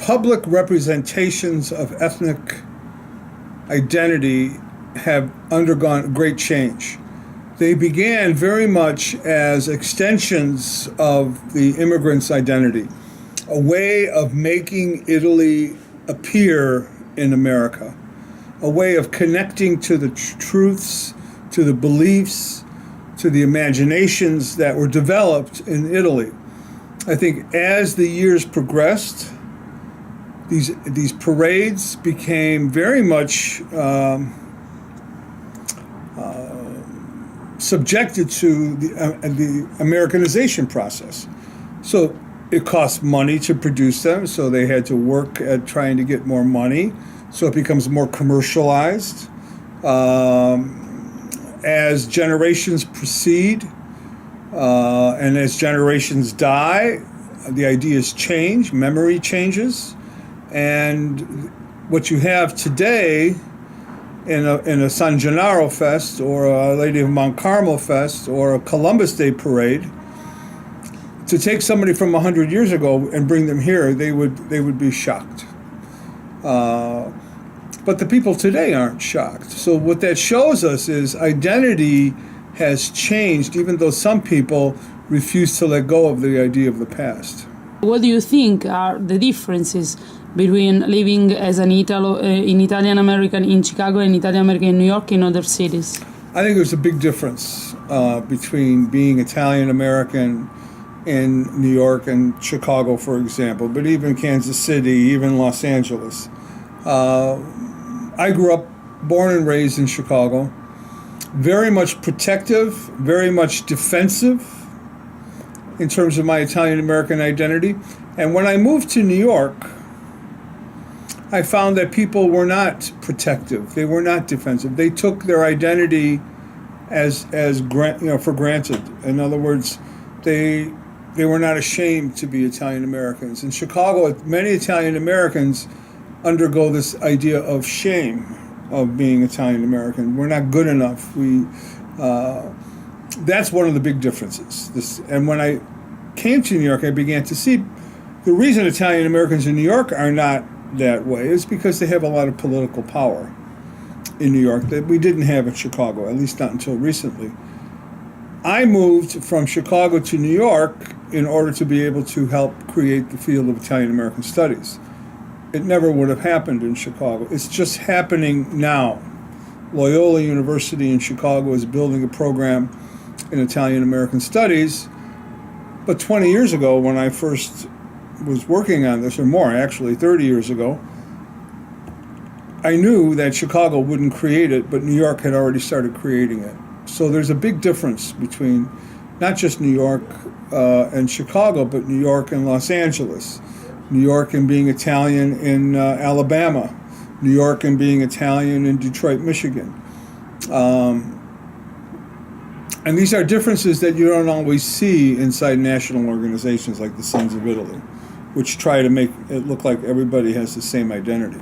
public representations of ethnic identity have undergone great change. They began very much as extensions of the immigrant's identity, a way of making Italy appear in America, a way of connecting to the truths, to the beliefs, to the imaginations that were developed in Italy. I think as the years progressed, these parades became very much subjected to the Americanization process. So it cost money to produce them, so they had to work at trying to get more money. So it becomes more commercialized. As generations proceed and as generations die, the ideas change, memory changes, and what you have today in a San Gennaro Fest or a Lady of Mount Carmel Fest or a Columbus Day Parade, to take somebody from 100 years ago and bring them here, they would be shocked. But the people today aren't shocked. So what that shows us is identity has changed, even though some people refuse to let go of the idea of the past. What do you think are the differences between living as an Italian American in Chicago and Italian American in New York and other cities? I think there's a big difference between being Italian American in New York and Chicago, for example, but even Kansas City, even Los Angeles. I grew up, born and raised in Chicago, very much protective, very much defensive in terms of my Italian American identity. And when I moved to New York, I found that people were not protective. They were not defensive. They took their identity as for granted. In other words, they were not ashamed to be Italian Americans. In Chicago, many Italian Americans undergo this idea of shame of being Italian American. We're not good enough. That's one of the big differences. And when I came to New York, I began to see the reason Italian Americans in New York are not that way is because they have a lot of political power in New York that we didn't have in Chicago, at least not until recently. I moved from Chicago to New York in order to be able to help create the field of Italian American Studies. It never would have happened in Chicago. It's just happening now. Loyola University in Chicago is building a program in Italian American Studies. But 20 years ago, when I first was working on this, or more actually, 30 years ago, I knew that Chicago wouldn't create it, but New York had already started creating it. So there's a big difference between not just New York and Chicago, but New York and Los Angeles. New York and being Italian in Alabama, New York and being Italian in Detroit, Michigan. And these are differences that you don't always see inside national organizations like the Sons of Italy, which try to make it look like everybody has the same identity.